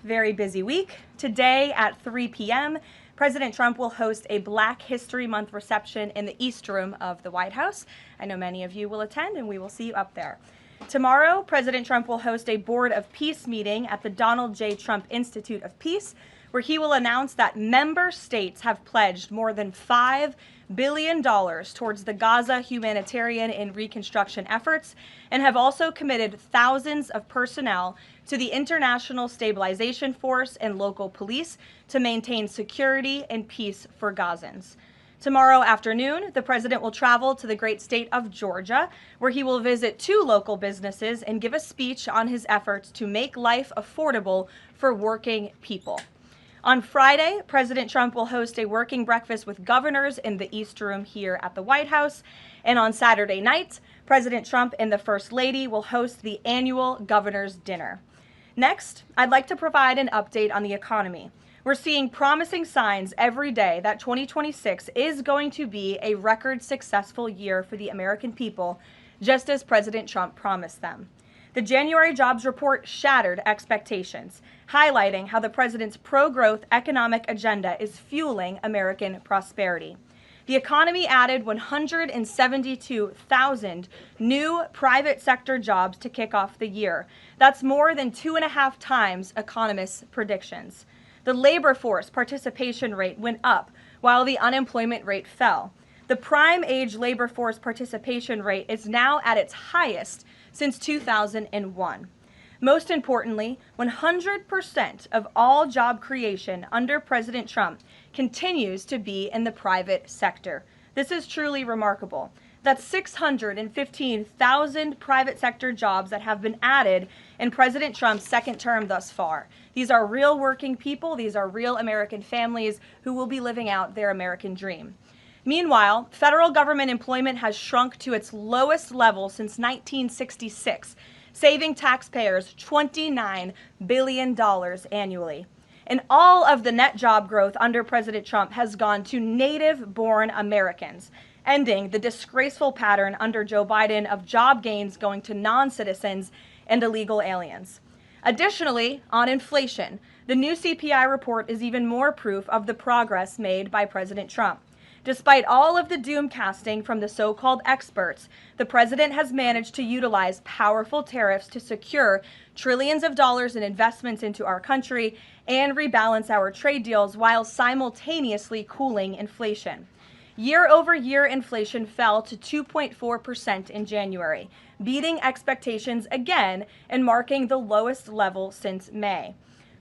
very busy week. Today at 3 p.m., President Trump will host a Black History Month reception in the East Room of the White House. I know many of you will attend, and we will see you up there. Tomorrow, President Trump will host a Board of Peace meeting at the Donald J. Trump Institute of Peace, where he will announce that member states have pledged more than $5 billion towards the Gaza humanitarian and reconstruction efforts, and have also committed thousands of personnel to the International Stabilization Force and local police to maintain security and peace for Gazans. Tomorrow afternoon, the president will travel to the great state of Georgia, where he will visit 2 local businesses and give a speech on his efforts to make life affordable for working people. On Friday, President Trump will host a working breakfast with governors in the East Room here at the White House. And on Saturday night, President Trump and the First Lady will host the annual Governor's Dinner. Next, I'd like to provide an update on the economy. We're seeing promising signs every day that 2026 is going to be a record successful year for the American people, just as President Trump promised them. The January jobs report shattered expectations, highlighting how the president's pro-growth economic agenda is fueling American prosperity. The economy added 172,000 new private sector jobs to kick off the year. That's more than 2.5 times economists' predictions. The labor force participation rate went up while the unemployment rate fell. The prime age labor force participation rate is now at its highest since 2001. Most importantly, 100% of all job creation under President Trump continues to be in the private sector. This is truly remarkable. That's 615,000 private sector jobs that have been added in President Trump's second term thus far. These are real working people. These are real American families who will be living out their American dream. Meanwhile, federal government employment has shrunk to its lowest level since 1966, saving taxpayers $29 billion annually. And all of the net job growth under President Trump has gone to native-born Americans, ending the disgraceful pattern under Joe Biden of job gains going to non-citizens and illegal aliens. Additionally, on inflation, the new CPI report is even more proof of the progress made by President Trump. Despite all of the doom casting from the so-called experts, the president has managed to utilize powerful tariffs to secure trillions of dollars in investments into our country and rebalance our trade deals while simultaneously cooling inflation. Year-over-year inflation fell to 2.4% in January, beating expectations again and marking the lowest level since May.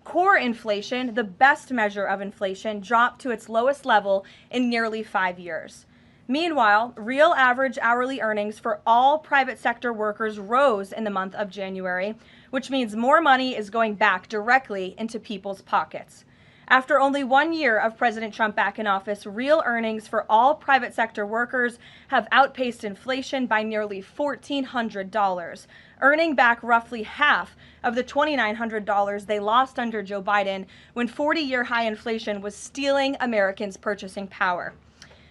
Core inflation, the best measure of inflation, dropped to its lowest level in nearly 5 years. Meanwhile, real average hourly earnings for all private sector workers rose in the month of January, which means more money is going back directly into people's pockets. After only 1 year of President Trump back in office, real earnings for all private sector workers have outpaced inflation by nearly $1,400, earning back roughly half of the $2,900 they lost under Joe Biden when 40-year high inflation was stealing Americans' purchasing power.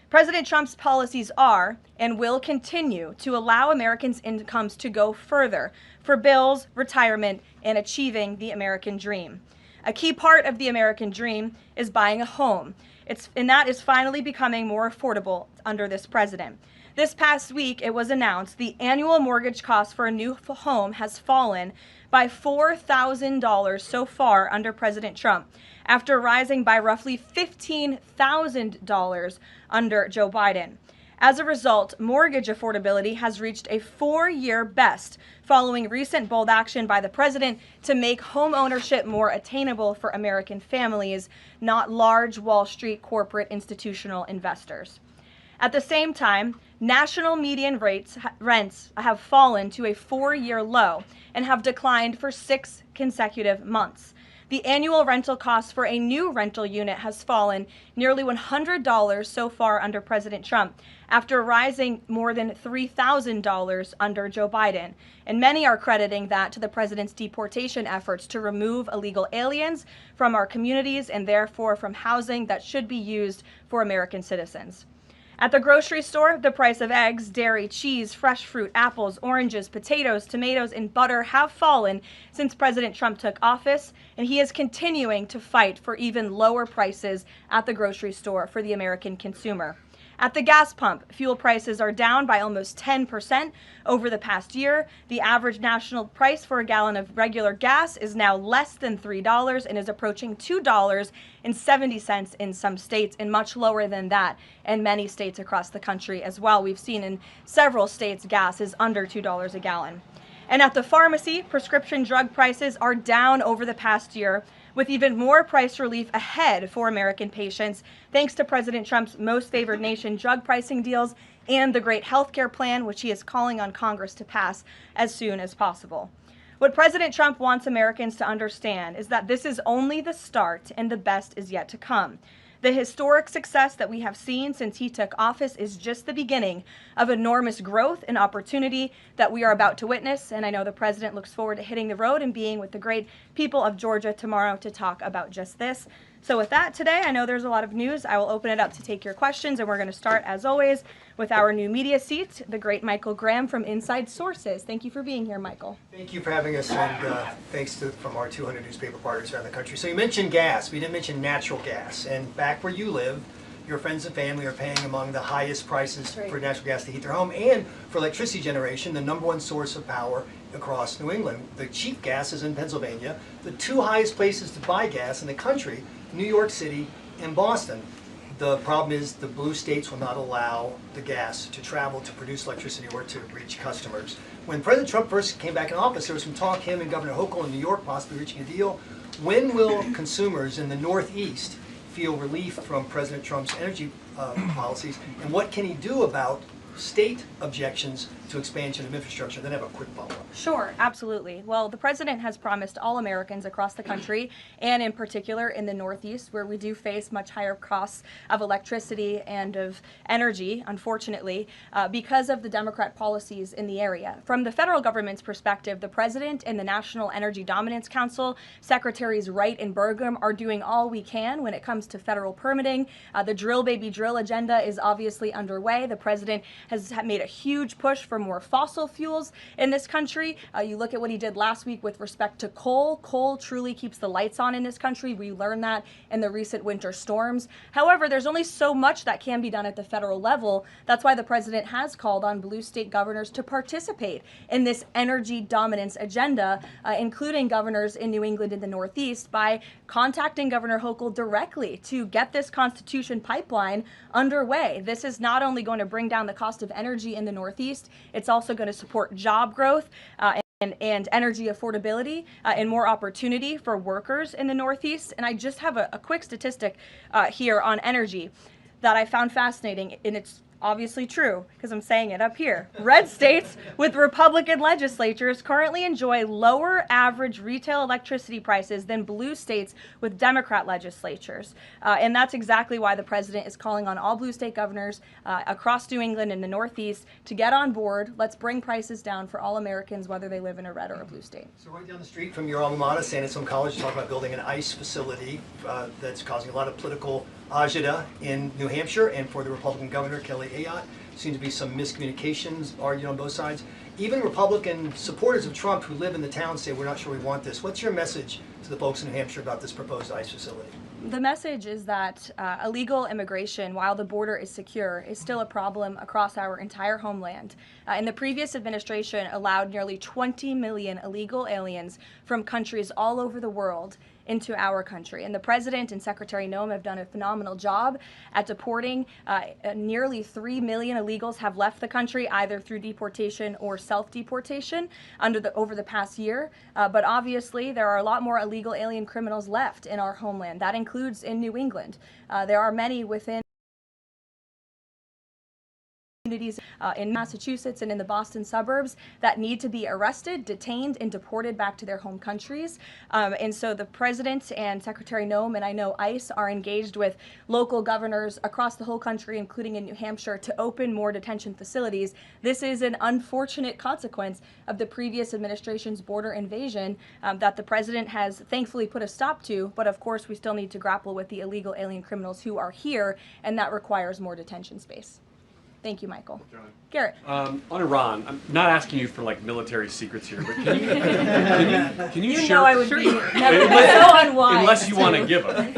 President Trump's policies are and will continue to allow Americans' incomes to go further for bills, retirement, and achieving the American dream. A key part of the American dream is buying a home, and that is finally becoming more affordable under this president. This past week, it was announced the annual mortgage cost for a new home has fallen by $4,000 so far under President Trump, after rising by roughly $15,000 under Joe Biden. As a result, mortgage affordability has reached a 4-year best following recent bold action by the president to make home ownership more attainable for American families, not large Wall Street corporate institutional investors. At the same time, national median rents have fallen to a 4-year low and have declined for 6 consecutive months. The annual rental cost for a new rental unit has fallen nearly $100 so far under President Trump, after rising more than $3,000 under Joe Biden. And many are crediting that to the president's deportation efforts to remove illegal aliens from our communities and therefore from housing that should be used for American citizens. At the grocery store, the price of eggs, dairy, cheese, fresh fruit, apples, oranges, potatoes, tomatoes, and butter have fallen since President Trump took office, and he is continuing to fight for even lower prices at the grocery store for the American consumer. At the gas pump, fuel prices are down by almost 10% over the past year. The average national price for a gallon of regular gas is now less than $3 and is approaching $2.70 in some states, and much lower than that in many states across the country as well. We've seen in several states gas is under $2 a gallon. And at the pharmacy, prescription drug prices are down over the past year, with even more price relief ahead for American patients, thanks to President Trump's most favored nation drug pricing deals and the great health care plan, which he is calling on Congress to pass as soon as possible. What President Trump wants Americans to understand is that this is only the start and the best is yet to come. The historic success that we have seen since he took office is just the beginning of enormous growth and opportunity that we are about to witness, and I know the president looks forward to hitting the road and being with the great people of Georgia tomorrow to talk about just this. So with that, today, I know there's a lot of news. I will open it up to take your questions, and we're going to start, as always, with our new media seat, the great Michael Graham from Inside Sources. Thank you for being here, Michael. Thank you for having us, and thanks from our 200 newspaper partners around the country. So you mentioned gas. We didn't mention natural gas. And back where you live, your friends and family are paying among the highest prices for natural gas to heat their home and for electricity generation, the #1 source of power across New England. The cheap gas is in Pennsylvania. The two highest places to buy gas in the country, New York City and Boston. The problem is the blue states will not allow the gas to travel to produce electricity or to reach customers. When President Trump first came back in office, there was some talk, him and Governor Hochul in New York possibly reaching a deal. When will consumers in the Northeast feel relief from President Trump's energy policies, and what can he do about state objections to expansion of infrastructure? Then I have a quick follow-up. Sure, absolutely. Well, the president has promised all Americans across the country, and in particular in the Northeast, where we do face much higher costs of electricity and of energy, unfortunately, because of the Democrat policies in the area. From the federal government's perspective, the president and the National Energy Dominance Council, Secretaries Wright and Burgum, are doing all we can when it comes to federal permitting. The drill, baby, drill agenda is obviously underway. The president has made a huge push for more fossil fuels in this country. You look at what he did last week with respect to coal. Coal truly keeps the lights on in this country. We learned that in the recent winter storms. However, there's only so much that can be done at the federal level. That's why the president has called on blue state governors to participate in this energy dominance agenda, including governors in New England and the Northeast, by contacting Governor Hochul directly to get this Constitution pipeline underway. This is not only going to bring down the cost of energy in the Northeast, it's also going to support job growth and energy affordability and more opportunity for workers in the Northeast. And I just have a quick statistic here on energy that I found fascinating, and it's obviously true because I'm saying it up here. Red states with Republican legislatures currently enjoy lower average retail electricity prices than blue states with Democrat legislatures. And that's exactly why the president is calling on all blue state governors across New England and the Northeast to get on board. Let's bring prices down for all Americans, whether they live in a red or a blue state. So right down the street from your alma mater, San Antonio College, talking about building an ICE facility that's causing a lot of political agita in New Hampshire, and for the Republican governor, Karoline Leavitt. Seems to be some miscommunications argued on both sides. Even Republican supporters of Trump who live in the town say, we're not sure we want this. What's your message to the folks in New Hampshire about this proposed ICE facility? The message is that illegal immigration, while the border is secure, is still a problem across our entire homeland. And the previous administration allowed nearly 20 million illegal aliens from countries all over the world into our country. And the president and Secretary Noem have done a phenomenal job at deporting. Nearly 3 million illegals have left the country either through deportation or self-deportation over the past year. But obviously there are a lot more illegal alien criminals left in our homeland. That includes in New England. There are many within communities in Massachusetts and in the Boston suburbs that need to be arrested, detained, and deported back to their home countries. And so the President and Secretary Noem, and I know ICE, are engaged with local governors across the whole country, including in New Hampshire, to open more detention facilities. This is an unfortunate consequence of the previous administration's border invasion that the President has thankfully put a stop to, but of course we still need to grapple with the illegal alien criminals who are here, and that requires more detention space. Thank you, Michael. John. Garrett. On Iran, I'm not asking you for like military secrets here, but can you You share? know I would be so unwise. Unless you want to give them.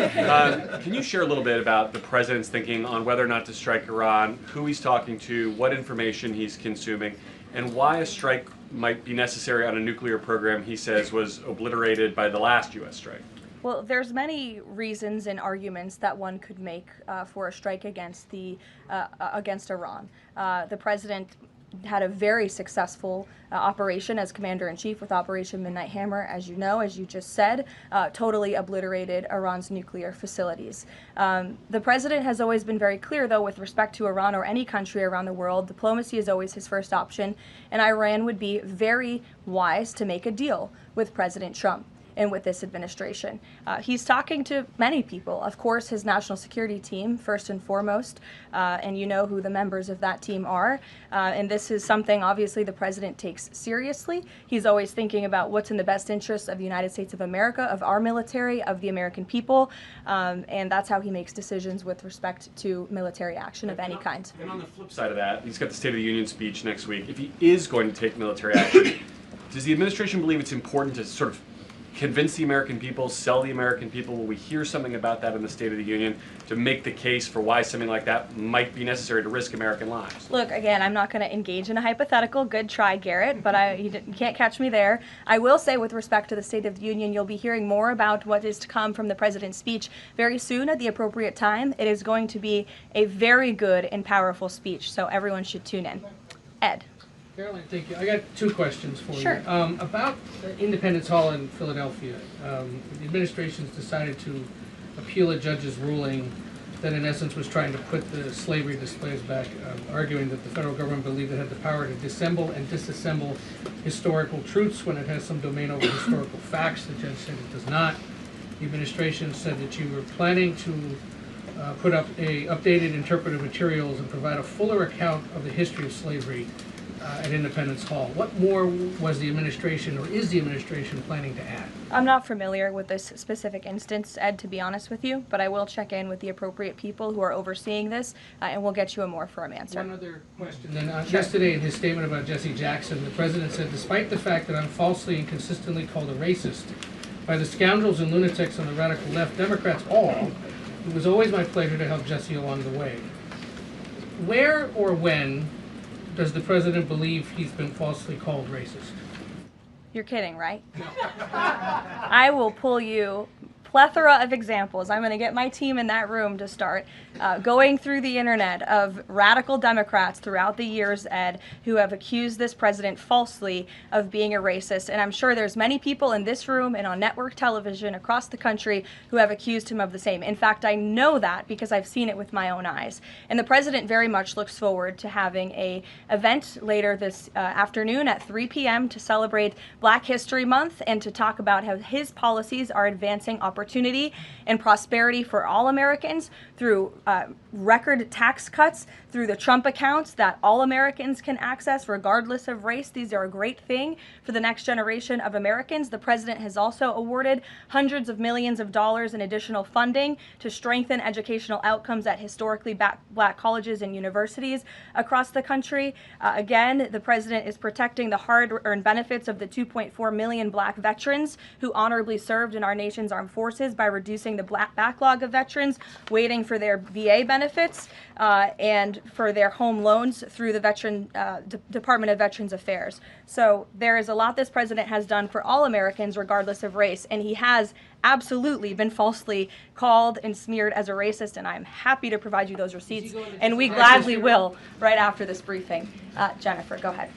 Can you share a little bit about the president's thinking on whether or not to strike Iran, who he's talking to, what information he's consuming, and why a strike might be necessary on a nuclear program he says was obliterated by the last U.S. strike? Well, there's many reasons and arguments that one could make for a strike against Iran. The president had a very successful operation as commander-in-chief with Operation Midnight Hammer, as you know, as you just said, totally obliterated Iran's nuclear facilities. The president has always been very clear, though, with respect to Iran or any country around the world, diplomacy is always his first option, and Iran would be very wise to make a deal with President Trump and with this administration. He's talking to many people. Of course, his national security team, first and foremost, and you know who the members of that team are. And this is something, obviously, the president takes seriously. He's always thinking about what's in the best interest of the United States of America, of our military, of the American people, and that's how he makes decisions with respect to military action of any kind. And on the flip side of that, he's got the State of the Union speech next week. If he is going to take military action, does the administration believe it's important to sort of convince the American people, sell the American people? Will we hear something about that in the State of the Union to make the case for why something like that might be necessary to risk American lives? Look, again, I'm not going to engage in a hypothetical. Good try, Garrett, but you can't catch me there. I will say, with respect to the State of the Union, you'll be hearing more about what is to come from the president's speech very soon at the appropriate time. It is going to be a very good and powerful speech, so everyone should tune in. Ed. Karoline, thank you. I got two questions for Sure. you. About Independence Hall in Philadelphia, the administration's decided to appeal a judge's ruling that in essence was trying to put the slavery displays back, arguing that the federal government believed it had the power to dissemble and disassemble historical truths when it has some domain over historical facts. The judge said it does not. The administration said that you were planning to put up updated interpretive materials and provide a fuller account of the history of slavery at Independence Hall. What more was the administration, or is the administration, planning to add? I'm not familiar with this specific instance, Ed, to be honest with you, but I will check in with the appropriate people who are overseeing this, and we'll get you a more firm answer. One other question. Then, yesterday, in his statement about Jesse Jackson, the president said, despite the fact that I'm falsely and consistently called a racist by the scoundrels and lunatics on the radical left, Democrats all, it was always my pleasure to help Jesse along the way. Where or when does the president believe he's been falsely called racist? You're kidding, right? No. I will pull you plethora of examples. I'm going to get my team in that room to start going through the internet of radical Democrats throughout the years, Ed, who have accused this president falsely of being a racist. And I'm sure there's many people in this room and on network television across the country who have accused him of the same. In fact, I know that because I've seen it with my own eyes. And the president very much looks forward to having an event later this afternoon at 3 p.m. to celebrate Black History Month and to talk about how his policies are advancing opportunity and prosperity for all Americans through record tax cuts, through the Trump accounts that all Americans can access regardless of race. These are a great thing for the next generation of Americans. The president has also awarded hundreds of millions of dollars in additional funding to strengthen educational outcomes at historically Black colleges and universities across the country. Again, the president is protecting the hard-earned benefits of the 2.4 million Black veterans who honorably served in our nation's armed forces by reducing the backlog of veterans waiting for their VA benefits and for their home loans through the Department of Veterans Affairs. So there is a lot this president has done for all Americans regardless of race, and he has absolutely been falsely called and smeared as a racist, and I'm happy to provide you those receipts, and we gladly will right after this briefing. Jennifer, go ahead.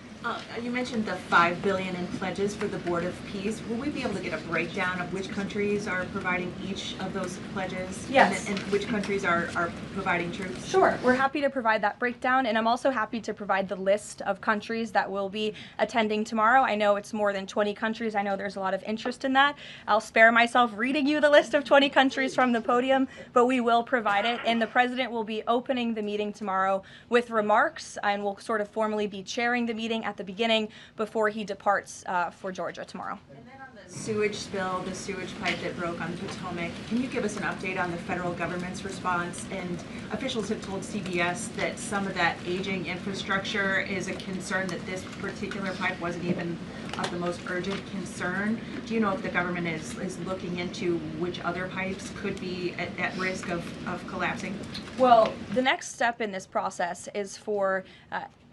You mentioned the $5 billion in pledges for the Board of Peace. Will we be able to get a breakdown of which countries are providing each of those pledges? Yes. And which countries are providing troops? Sure, we're happy to provide that breakdown, and I'm also happy to provide the list of countries that will be attending tomorrow. I know it's more than 20 countries. I know there's a lot of interest in that. I'll spare myself reading you the list of 20 countries from the podium, but we will provide it, and the President will be opening the meeting tomorrow with remarks, and will sort of formally be chairing the meeting at the beginning before he departs for Georgia tomorrow. And then on the sewage spill, the sewage pipe that broke on the Potomac, can you give us an update on the federal government's response? And officials have told CBS that some of that aging infrastructure is a concern, that this particular pipe wasn't even of the most urgent concern. Do you know if the government is looking into which other pipes could be at risk of collapsing? Well, the next step in this process is for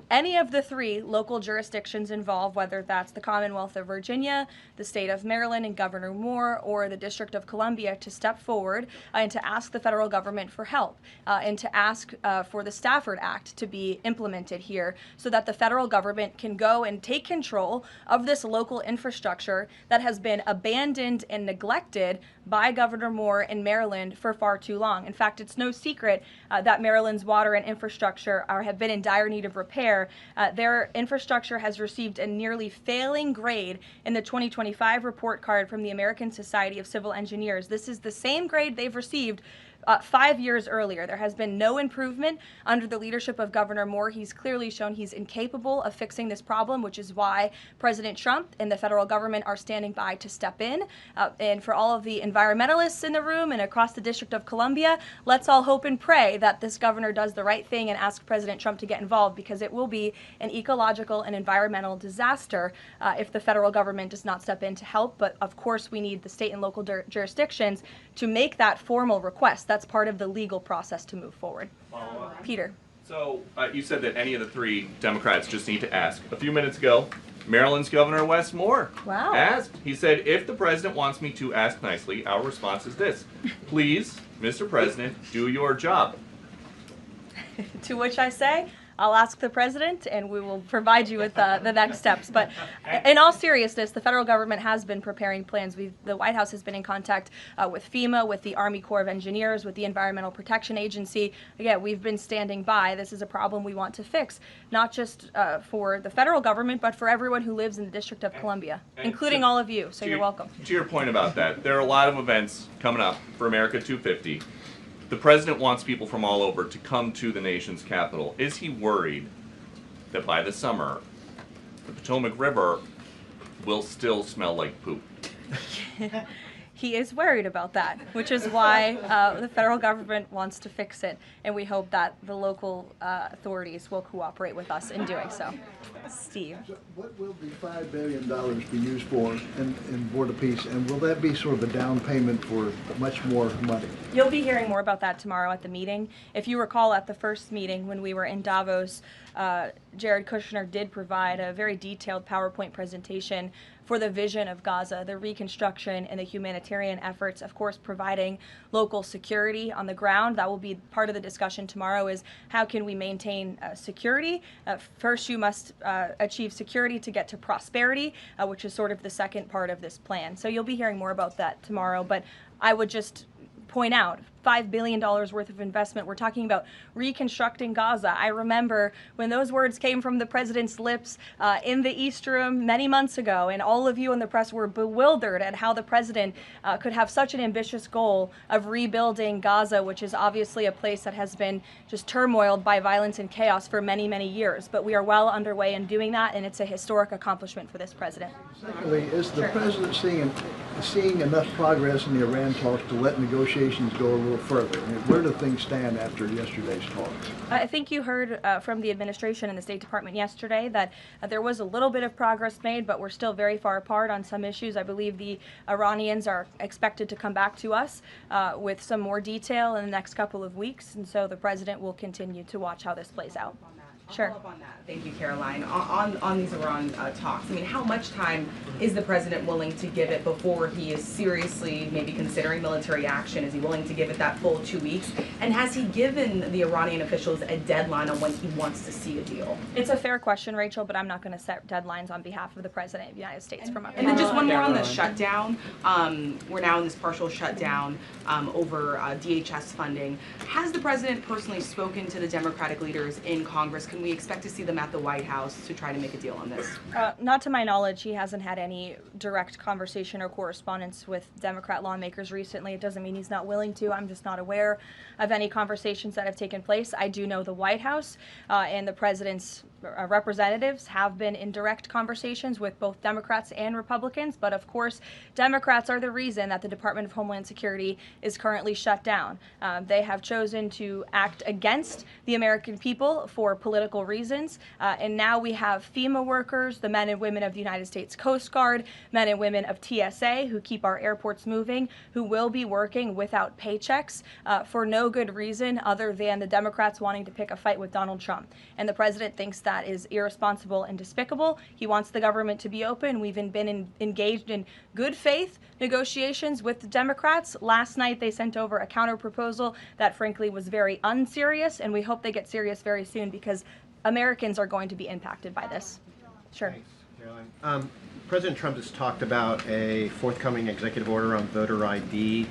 any of the three local jurisdictions involved, whether that's the Commonwealth of Virginia, the state of Maryland and Governor Moore, or the District of Columbia, to step forward and to ask the federal government for help and to ask for the Stafford Act to be implemented here so that the federal government can go and take control of this local infrastructure that has been abandoned and neglected by Governor Moore in Maryland for far too long. In fact, it's no secret that Maryland's water and infrastructure have been in dire need of repair. Their infrastructure has received a nearly failing grade in the 2025 report card from the American Society of Civil Engineers. This is the same grade they've received 5 years earlier. There has been no improvement under the leadership of Governor Moore. He's clearly shown he's incapable of fixing this problem, which is why President Trump and the federal government are standing by to step in. And for all of the environmentalists in the room and across the District of Columbia, let's all hope and pray that this governor does the right thing and ask President Trump to get involved, because it will be an ecological and environmental disaster if the federal government does not step in to help. But of course, we need the state and local jurisdictions to make that formal request. That's part of the legal process to move forward. Peter. So you said that any of the three Democrats just need to ask. A few minutes ago, Maryland's Governor Wes Moore asked. He said, if the president wants me to ask nicely, our response is this: please, Mr. President, do your job. To which I say, I'll ask the president and we will provide you with the next steps. But in all seriousness, the federal government has been preparing plans. The White House has been in contact with FEMA, with the Army Corps of Engineers, with the Environmental Protection Agency. Again, we've been standing by. This is a problem we want to fix, not just for the federal government, but for everyone who lives in the District of Columbia, including all of you. So you're welcome. To your point about that, there are a lot of events coming up for America 250. The president wants people from all over to come to the nation's capital. Is he worried that by the summer, the Potomac River will still smell like poop? He is worried about that, which is why the federal government wants to fix it, and we hope that the local authorities will cooperate with us in doing so. Steve. So what will the $5 billion be used for in Board of Peace, and will that be sort of a down payment for much more money? You'll be hearing more about that tomorrow at the meeting. If you recall, at the first meeting when we were in Davos, Jared Kushner did provide a very detailed PowerPoint presentation for the vision of Gaza, the reconstruction and the humanitarian efforts, of course, providing local security on the ground. That will be part of the discussion tomorrow, is how can we maintain security? First, you must achieve security to get to prosperity, which is sort of the second part of this plan. So you'll be hearing more about that tomorrow, but I would just point out $5 billion worth of investment. We're talking about reconstructing Gaza. I remember when those words came from the president's lips in the East Room many months ago, and all of you in the press were bewildered at how the president could have such an ambitious goal of rebuilding Gaza, which is obviously a place that has been just turmoiled by violence and chaos for many, many years. But we are well underway in doing that, and it's a historic accomplishment for this president. Secondly, is the president seeing enough progress in the Iran talks to let negotiations go a little further? I mean, where do things stand after yesterday's talks? I think you heard from the administration and the State Department yesterday that there was a little bit of progress made, but we're still very far apart on some issues. I believe the Iranians are expected to come back to us with some more detail in the next couple of weeks, and so the president will continue to watch how this plays out. Sure. I'll follow up on that. Thank you, Caroline. On these Iran talks, I mean, how much time is the president willing to give it before he is seriously maybe considering military action? Is he willing to give it that full 2 weeks? And has he given the Iranian officials a deadline on when he wants to see a deal? It's a fair question, Rachel, but I'm not going to set deadlines on behalf of the President of the United States from up here. And then just one more on the shutdown. We're now in this partial shutdown over DHS funding. Has the president personally spoken to the Democratic leaders in Congress? Can we expect to see them at the White House to try to make a deal on this? Not to my knowledge, he hasn't had any direct conversation or correspondence with Democrat lawmakers recently. It doesn't mean he's not willing to. I'm just not aware of any conversations that have taken place. I do know the White House and the president's representatives have been in direct conversations with both Democrats and Republicans, but of course, Democrats are the reason that the Department of Homeland Security is currently shut down. They have chosen to act against the American people for political reasons, and now we have FEMA workers, the men and women of the United States Coast Guard, men and women of TSA who keep our airports moving, who will be working without paychecks for no good reason other than the Democrats wanting to pick a fight with Donald Trump. And the president thinks that is irresponsible and despicable. He wants the government to be open. We've been engaged in good faith negotiations with the Democrats. Last night they sent over a counter proposal that frankly was very unserious, and we hope they get serious very soon because Americans are going to be impacted by this. Sure. Thanks, Caroline. President Trump has talked about a forthcoming executive order on voter ID.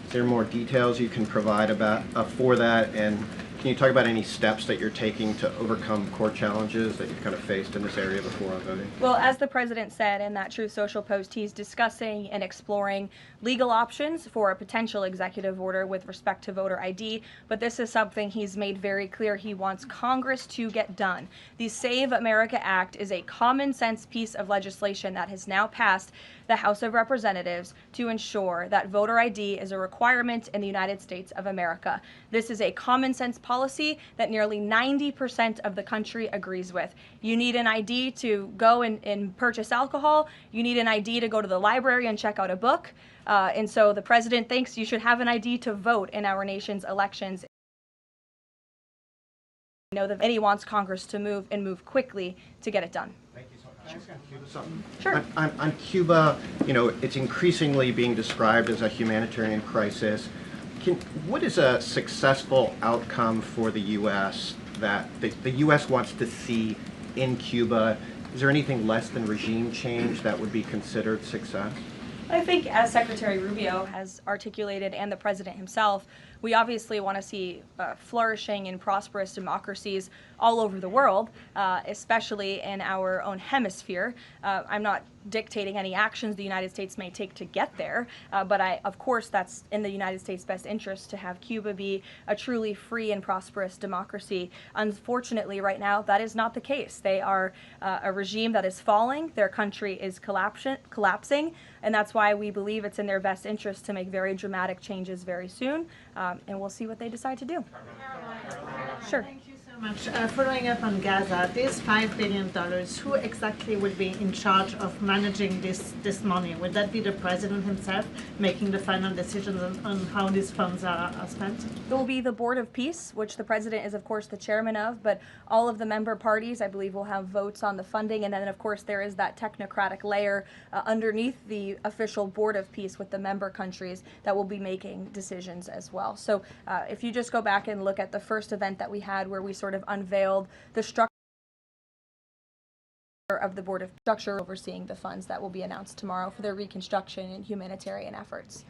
Is there more details you can provide about for that? And can you talk about any steps that you're taking to overcome court challenges that you've kind of faced in this area before on voting? Well, as the president said in that Truth Social post, he's discussing and exploring legal options for a potential executive order with respect to voter ID, but this is something he's made very clear he wants Congress to get done. The Save America Act is a common sense piece of legislation that has now passed the House of Representatives to ensure that voter ID is a requirement in the United States of America. This is a common sense policy that nearly 90% of the country agrees with. You need an ID to go and purchase alcohol. You need an ID to go to the library and check out a book. And so the president thinks you should have an ID to vote in our nation's elections. I know that he wants Congress to move quickly to get it done. Thank you so much. Cuba something? Sure. On Cuba, you know, it's increasingly being described as a humanitarian crisis. What is a successful outcome for the U.S. that the U.S. wants to see in Cuba? Is there anything less than regime change that would be considered success? I think, as Secretary Rubio has articulated and the president himself, we obviously want to see flourishing and prosperous democracies all over the world, especially in our own hemisphere. I'm not dictating any actions the United States may take to get there, but of course that's in the United States' best interest to have Cuba be a truly free and prosperous democracy. Unfortunately, right now, that is not the case. They are a regime that is falling, their country is collapsing, and that's why we believe it's in their best interest to make very dramatic changes very soon, and we'll see what they decide to do. Sure. Thank you so much. Following up on Gaza, this $5 billion, who exactly will be in charge of managing this money? Would that be the president himself making the final decisions on how these funds are spent? It will be the Board of Peace, which the president is, of course, the chairman of, but all of the member parties, I believe, will have votes on the funding. And then, of course, there is that technocratic layer underneath the official Board of Peace with the member countries that will be making decisions as well. So if you just go back and look at the first event that we had where we sort of unveiled the structure of the Board of Structure overseeing the funds that will be announced tomorrow for their reconstruction and humanitarian efforts.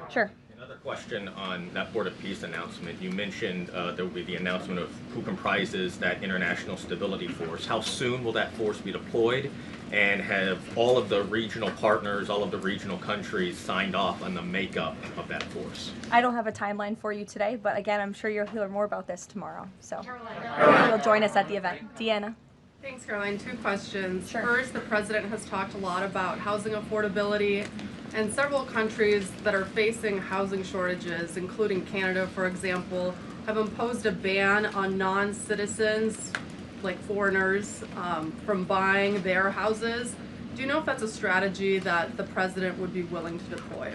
Sure. Another question on that Board of Peace announcement. You mentioned there will be the announcement of who comprises that International Stability Force. How soon will that force be deployed? And have all of the regional partners, all of the regional countries signed off on the makeup of that force? I don't have a timeline for you today, but again, I'm sure you'll hear more about this tomorrow. So you'll join us at the event. Deanna. Thanks, Caroline. Two questions. Sure. First, the president has talked a lot about housing affordability, and several countries that are facing housing shortages, including Canada, for example, have imposed a ban on non-citizens, like foreigners, from buying their houses. Do you know if that's a strategy that the president would be willing to deploy?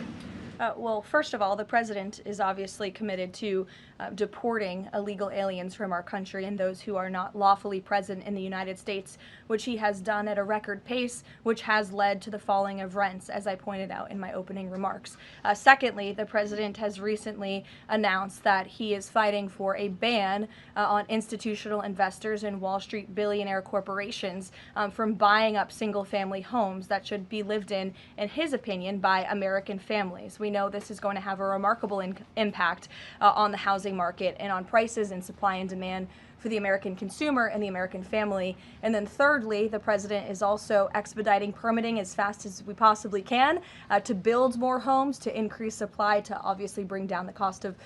Well, first of all, the president is obviously committed to deporting illegal aliens from our country and those who are not lawfully present in the United States, which he has done at a record pace, which has led to the falling of rents, as I pointed out in my opening remarks. Secondly, the president has recently announced that he is fighting for a ban on institutional investors and Wall Street billionaire corporations from buying up single-family homes that should be lived in his opinion, by American families. We know this is going to have a remarkable impact on the housing market and on prices and supply and demand for the American consumer and the American family. And then thirdly, the president is also expediting permitting as fast as we possibly can to build more homes, to increase supply, to obviously bring down the cost of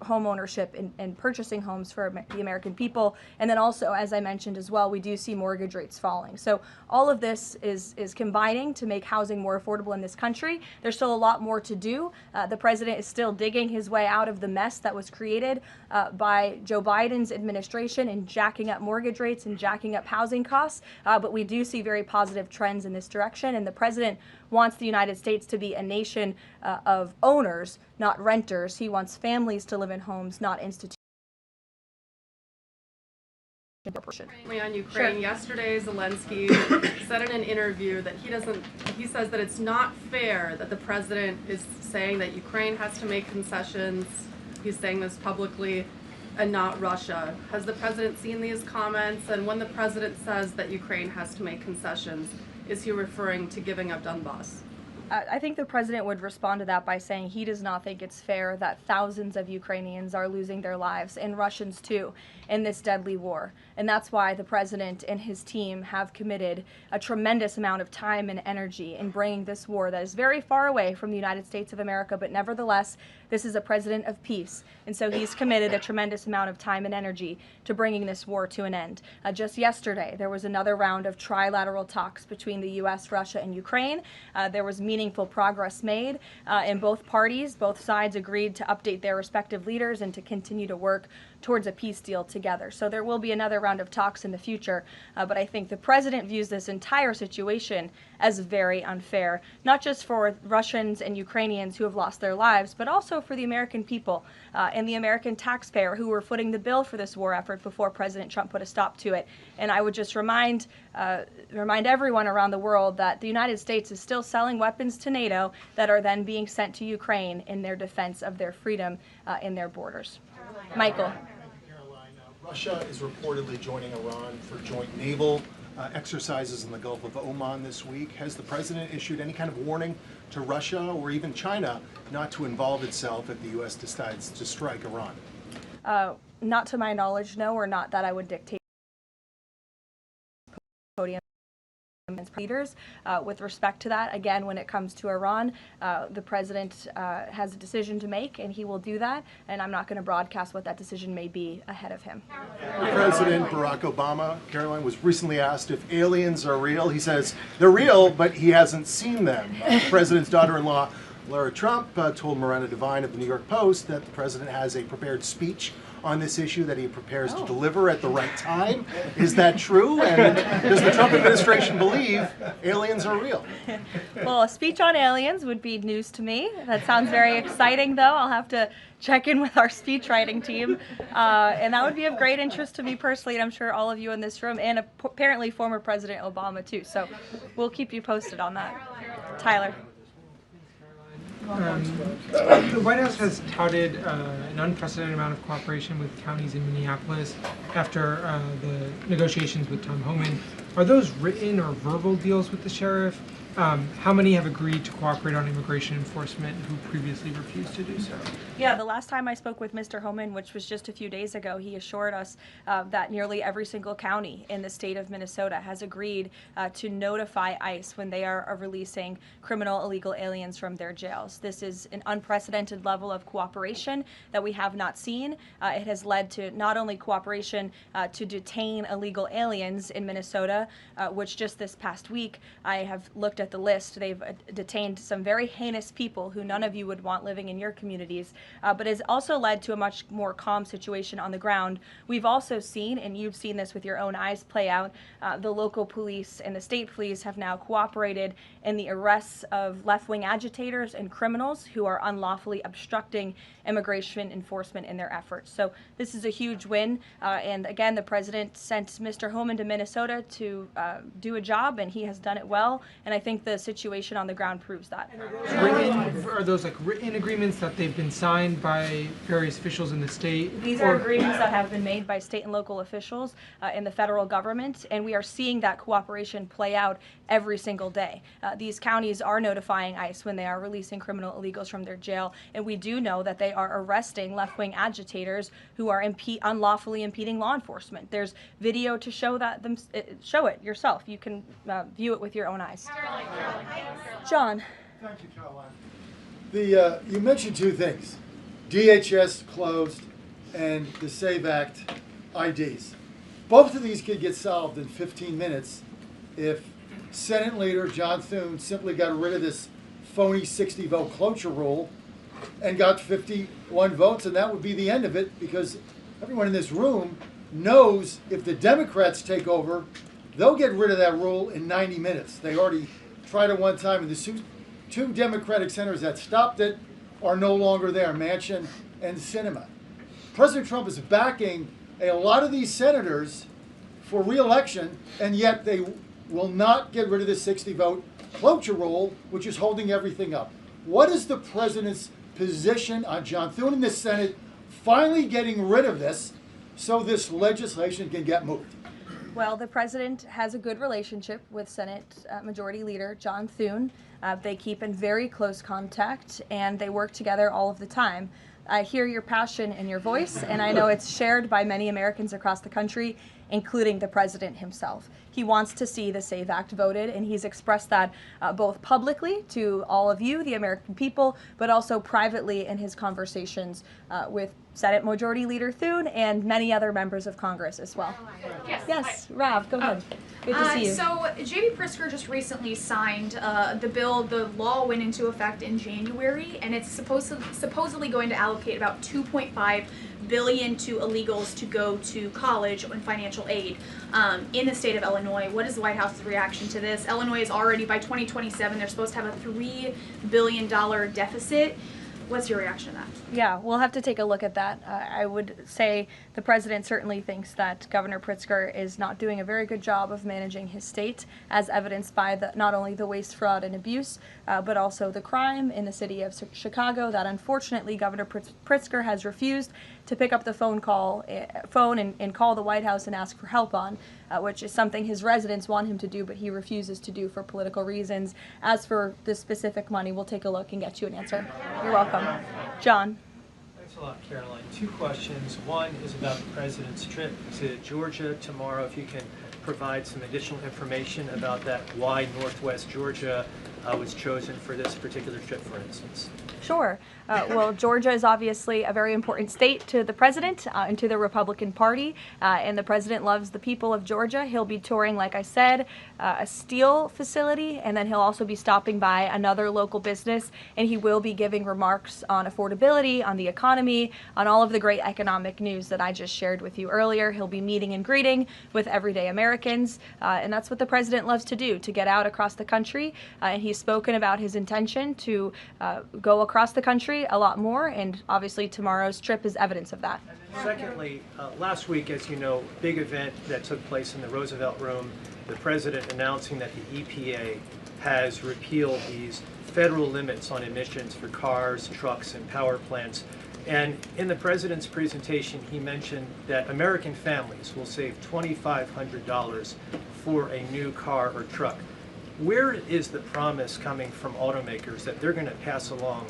home ownership and purchasing homes for the American people. And then also, as I mentioned as well, we do see mortgage rates falling. So all of this is combining to make housing more affordable in this country. There's still a lot more to do. The president is still digging his way out of the mess that was created by Joe Biden's administration in jacking up mortgage rates and jacking up housing costs. But we do see very positive trends in this direction. And the president wants the United States to be a nation of owners, not renters. He wants families to live in homes, not institutions. On Ukraine, yesterday Zelensky said in an interview that he says that it's not fair that the president is saying that Ukraine has to make concessions. He's saying this publicly, and not Russia. Has the president seen these comments? And when the president says that Ukraine has to make concessions, is he referring to giving up Donbass? I think the president would respond to that by saying he does not think it's fair that thousands of Ukrainians are losing their lives, and Russians too, in this deadly war. And that's why the president and his team have committed a tremendous amount of time and energy in bringing this war that is very far away from the United States of America, but nevertheless, this is a president of peace. And so he's committed a tremendous amount of time and energy to bringing this war to an end. Just yesterday, there was another round of trilateral talks between the U.S., Russia, and Ukraine. There was meaningful progress made in both parties. Both sides agreed to update their respective leaders and to continue to work towards a peace deal together. So there will be another round of talks in the future, but I think the president views this entire situation as very unfair, not just for Russians and Ukrainians who have lost their lives, but also for the American people and the American taxpayer who were footing the bill for this war effort before President Trump put a stop to it. And I would just remind everyone around the world that the United States is still selling weapons to NATO that are then being sent to Ukraine in their defense of their freedom in their borders. Michael. Karoline, Russia is reportedly joining Iran for joint naval exercises in the Gulf of Oman this week. Has the president issued any kind of warning to Russia or even China not to involve itself if the U.S. decides to strike Iran? Not to my knowledge, no, or not that I would dictate podium leaders. With respect to that, again, when it comes to Iran, the president has a decision to make, and he will do that, and I'm not going to broadcast what that decision may be ahead of him. President Barack Obama, Karoline, was recently asked if aliens are real. He says they're real, but he hasn't seen them. The president's daughter-in-law, Lara Trump, told Miranda Devine of the New York Post that the president has a prepared speech on this issue that he prepares to deliver at the right time. Is that true? And does the Trump administration believe aliens are real? Well, a speech on aliens would be news to me. That sounds very exciting, though. I'll have to check in with our speech writing team. And that would be of great interest to me personally, and I'm sure all of you in this room, and apparently former President Obama, too. So we'll keep you posted on that. Tyler. The White House has touted an unprecedented amount of cooperation with counties in Minneapolis after the negotiations with Tom Homan. Are those written or verbal deals with the sheriff? How many have agreed to cooperate on immigration enforcement who previously refused to do so? Yeah, the last time I spoke with Mr. Homan, which was just a few days ago, he assured us that nearly every single county in the state of Minnesota has agreed to notify ICE when they are releasing criminal illegal aliens from their jails. This is an unprecedented level of cooperation that we have not seen. It has led to not only cooperation to detain illegal aliens in Minnesota, which just this past week I have looked at at the list. They've detained some very heinous people who none of you would want living in your communities, but has also led to a much more calm situation on the ground. We've also seen, and you've seen this with your own eyes play out, the local police and the state police have now cooperated in the arrests of left-wing agitators and criminals who are unlawfully obstructing immigration enforcement in their efforts. So this is a huge win, and again, the president sent Mr. Homan to Minnesota to do a job, and he has done it well, and I think the situation on the ground proves that. Are those like written agreements that they've been signed by various officials in the state? These are agreements that have been made by state and local officials in the federal government, and we are seeing that cooperation play out every single day. These counties are notifying ICE when they are releasing criminal illegals from their jail, and we do know that they are arresting left-wing agitators who are unlawfully impeding law enforcement. There's video to show that. Show it yourself. You can view it with your own eyes. John. Thank you, Karoline. You mentioned two things: DHS closed and the SAVE Act IDs. Both of these could get solved in 15 minutes if Senate Leader John Thune simply got rid of this phony 60-vote cloture rule and got 51 votes, and that would be the end of it, because everyone in this room knows if the Democrats take over, they'll get rid of that rule in 90 minutes. They already tried it one time, and the two Democratic senators that stopped it are no longer there, Manchin and Sinema. President Trump is backing a lot of these senators for re-election, and yet they will not get rid of the 60-vote cloture rule, which is holding everything up. What is the president's position on John Thune in the Senate finally getting rid of this so this legislation can get moved? Well, the president has a good relationship with Senate Majority Leader John Thune. They keep in very close contact, and they work together all of the time. I hear your passion in your voice, and I know it's shared by many Americans across the country, including the president himself. He wants to see the SAVE Act voted, and he's expressed that both publicly to all of you, the American people, but also privately in his conversations with Senate Majority Leader Thune and many other members of Congress as well. Yes, Rav, go ahead. Good to see you. So J.B. Pritzker just recently signed the bill. The law went into effect in January, and it's supposedly going to allocate about $2.5 billion to illegals to go to college and financial aid in the state of Illinois. What is the White House's reaction to this? Illinois is already, by 2027, they're supposed to have a $3 billion deficit. What's your reaction to that? Yeah, we'll have to take a look at that. I would say the president certainly thinks that Governor Pritzker is not doing a very good job of managing his state, as evidenced by not only the waste, fraud, and abuse, but also the crime in the city of Chicago that unfortunately Governor Pritzker has refused to pick up the phone and call the White House and ask for help on, which is something his residents want him to do, but he refuses to do for political reasons. As for the specific money, we'll take a look and get you an answer. You're welcome. John. Thanks a lot, Caroline. Two questions. One is about the president's trip to Georgia tomorrow. If you can provide some additional information about that, why Northwest Georgia was chosen for this particular trip, for instance. Sure. Well, Georgia is obviously a very important state to the president and to the Republican Party, and the president loves the people of Georgia. He'll be touring, like I said, a steel facility, and then he'll also be stopping by another local business, and he will be giving remarks on affordability, on the economy, on all of the great economic news that I just shared with you earlier. He'll be meeting and greeting with everyday Americans, and that's what the president loves to do, to get out across the country, and he's spoken about his intention to go across the country a lot more, and obviously tomorrow's trip is evidence of that. Secondly, last week, as you know, big event that took place in the Roosevelt Room, the president announcing that the EPA has repealed these federal limits on emissions for cars, trucks, and power plants. And in the president's presentation, he mentioned that American families will save $2,500 for a new car or truck. Where is the promise coming from automakers that they're going to pass along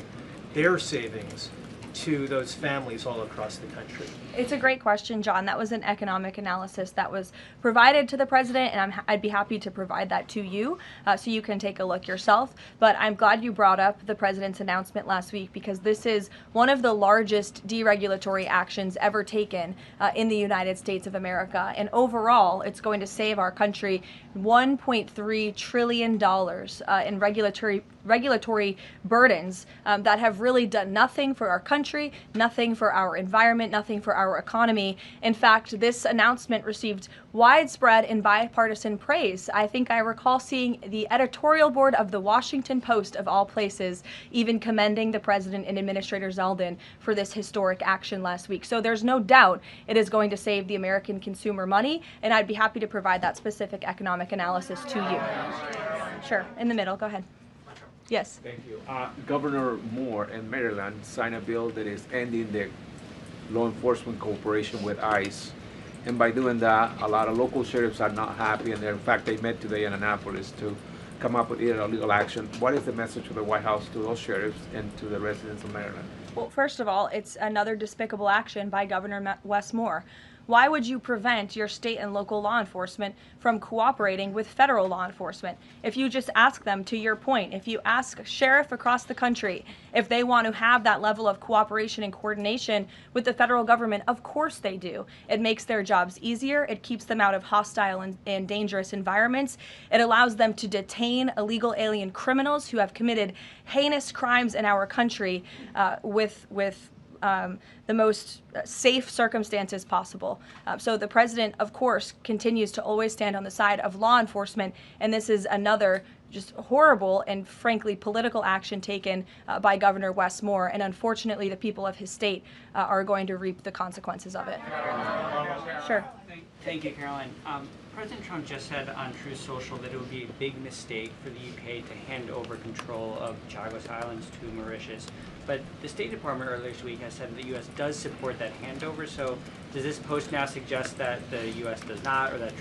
their savings to those families all across the country? It's a great question, John. That was an economic analysis that was provided to the president, and I'd be happy to provide that to you so you can take a look yourself. But I'm glad you brought up the president's announcement last week, because this is one of the largest deregulatory actions ever taken in the United States of America. And overall, it's going to save our country $1.3 trillion in regulatory burdens that have really done nothing for our country, nothing for our environment, nothing for our economy. In fact, this announcement received widespread and bipartisan praise. I think I recall seeing the editorial board of the Washington Post, of all places, even commending the president and Administrator Zeldin for this historic action last week. So there's no doubt it is going to save the American consumer money, and I'd be happy to provide that specific economic analysis to you. Sure, in the middle, go ahead. Yes. Thank you. Governor Moore in Maryland signed a bill that is ending the law enforcement cooperation with ICE. And by doing that, a lot of local sheriffs are not happy, and in fact, they met today in Annapolis to come up with either a legal action. What is the message of the White House to those sheriffs and to the residents of Maryland? Well, first of all, it's another despicable action by Governor Wes Moore. Why would you prevent your state and local law enforcement from cooperating with federal law enforcement? If you just ask them, to your point, if you ask a sheriff across the country if they want to have that level of cooperation and coordination with the federal government, of course they do. It makes their jobs easier. It keeps them out of hostile and dangerous environments. It allows them to detain illegal alien criminals who have committed heinous crimes in our country with the most safe circumstances possible. So the president, of course, continues to always stand on the side of law enforcement, and this is another just horrible and frankly political action taken by Governor Wes Moore, and unfortunately the people of his state are going to reap the consequences of it. Sure. Thank you, Caroline. President Trump just said on Truth Social that it would be a big mistake for the UK to hand over control of Chagos Islands to Mauritius. But the State Department earlier this week has said the U.S. does support that handover. So does this post now suggest that the U.S. does not, or that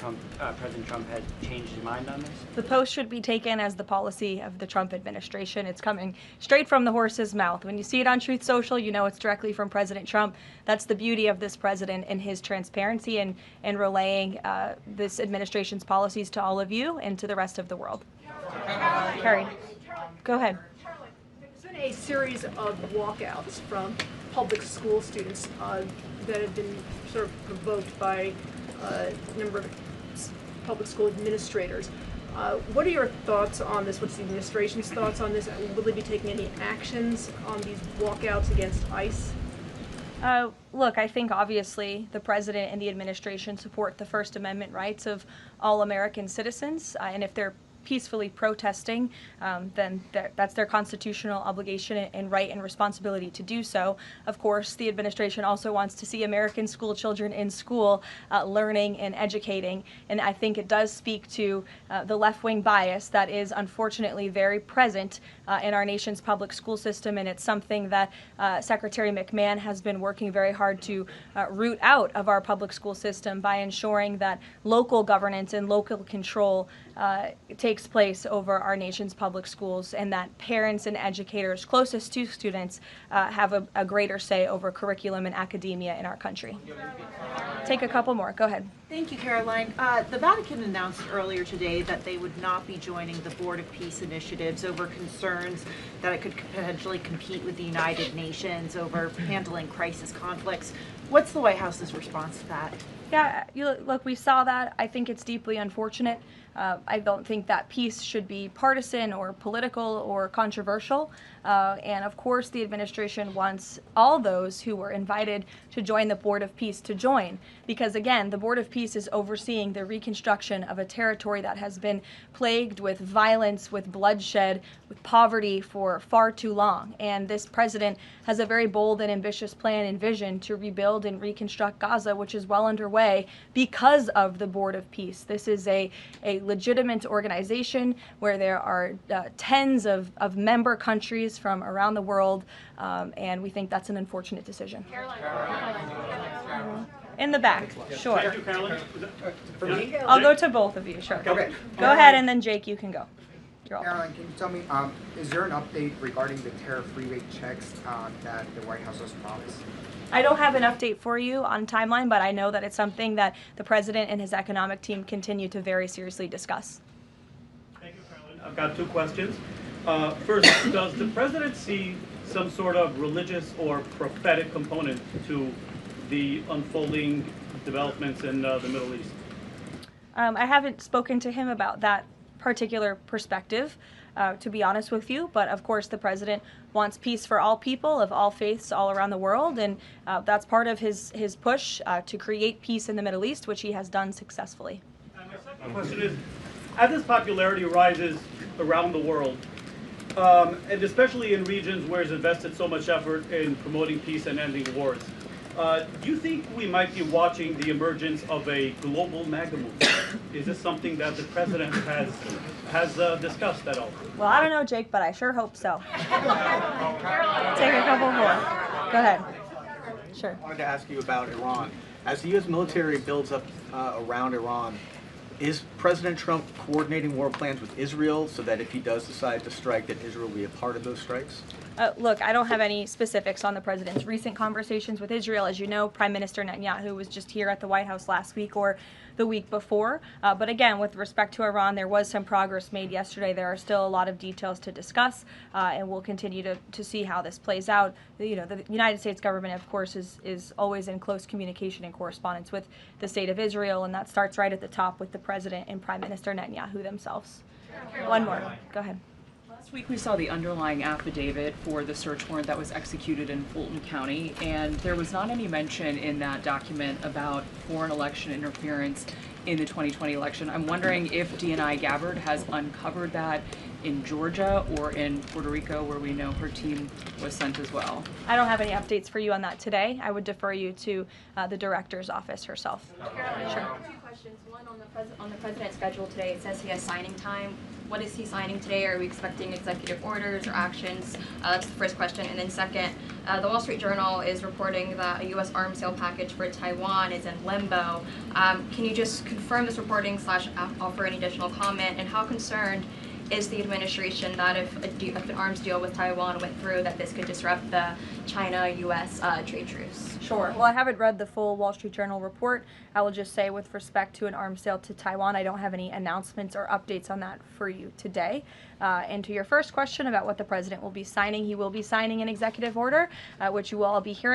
President Trump has changed his mind on this? The post should be taken as the policy of the Trump administration. It's coming straight from the horse's mouth. When you see it on Truth Social, you know it's directly from President Trump. That's the beauty of this president and his transparency and relaying this administration's policies to all of you and to the rest of the world. Carrie, go ahead. There's been a series of walkouts from public school students that have been sort of provoked by a number of public school administrators. What are your thoughts on this? What's the administration's thoughts on this? Will they be taking any actions on these walkouts against ICE? Look, I think obviously the president and the administration support the First Amendment rights of all American citizens, and if they're peacefully protesting, then that's their constitutional obligation and right and responsibility to do so. Of course, the administration also wants to see American school children in school learning and educating, and I think it does speak to the left-wing bias that is unfortunately very present in our nation's public school system, and it's something that Secretary McMahon has been working very hard to root out of our public school system by ensuring that local governance and local control takes place over our nation's public schools, and that parents and educators closest to students have a greater say over curriculum and academia in our country. Take a couple more. Go ahead. Thank you, Caroline. The Vatican announced earlier today that they would not be joining the Board of Peace initiatives over concerns that it could potentially compete with the United Nations over handling crisis conflicts. What's the White House's response to that? Yeah, look, we saw that. I think it's deeply unfortunate. I don't think that peace should be partisan or political or controversial. And of course, the administration wants all those who were invited to join the Board of Peace to join. Because again, the Board of Peace is overseeing the reconstruction of a territory that has been plagued with violence, with bloodshed, with poverty for far too long. And this president has a very bold and ambitious plan and vision to rebuild and reconstruct Gaza, which is well underway because of the Board of Peace. This is a legitimate organization where there are tens of member countries from around the world, and we think that's an unfortunate decision. In the back, sure. Thank you, Caroline. I'll go to both of you, sure. Okay. Go ahead, and then Jake, you can go. You're welcome. Karoline, can you tell me, is there an update regarding the tariff rebate checks that the White House has promised? I don't have an update for you on timeline, but I know that it's something that the president and his economic team continue to very seriously discuss. Thank you, Karoline. I've got two questions. First, does the president see some sort of religious or prophetic component to the unfolding developments in the Middle East? I haven't spoken to him about that particular perspective, to be honest with you, but of course the president wants peace for all people of all faiths all around the world, and that's part of his push to create peace in the Middle East, which he has done successfully. And my second question is, as his popularity rises around the world, and especially in regions where he's invested so much effort in promoting peace and ending wars, do you think we might be watching the emergence of a global MAGA movement? Is this something that the president has discussed at all? Well, I don't know, Jake, but I sure hope so. Take a couple more. Go ahead. Sure. I wanted to ask you about Iran. As the U.S. military builds up around Iran, is President Trump coordinating war plans with Israel so that if he does decide to strike, that Israel will be a part of those strikes? Look, I don't have any specifics on the president's recent conversations with Israel. As you know, Prime Minister Netanyahu was just here at the White House last week or the week before. But again, with respect to Iran, there was some progress made yesterday. There are still a lot of details to discuss, and we'll continue to see how this plays out. You know, the United States government, of course, is always in close communication and correspondence with the state of Israel, and that starts right at the top with the president and Prime Minister Netanyahu themselves. One more. Go ahead. Last week we saw the underlying affidavit for the search warrant that was executed in Fulton County, and there was not any mention in that document about foreign election interference in the 2020 election. I'm wondering if DNI Gabbard has uncovered that in Georgia or in Puerto Rico, where we know her team was sent as well. I don't have any updates for you on that today. I would defer you to the director's office herself. Sure. Two questions. One on the president's schedule today. It says he has signing time. What is he signing today? Are we expecting executive orders or actions? That's the first question. And then second, the Wall Street Journal is reporting that a U.S. arms sale package for Taiwan is in limbo. Can you just confirm this reporting / offer any additional comment? And how concerned is the administration that if an arms deal with Taiwan went through, that this could disrupt the China-U.S. Trade truce? Sure. Well, I haven't read the full Wall Street Journal report. I will just say with respect to an arms sale to Taiwan, I don't have any announcements or updates on that for you today. And to your first question about what the president will be signing, he will be signing an executive order, which you will all be hearing.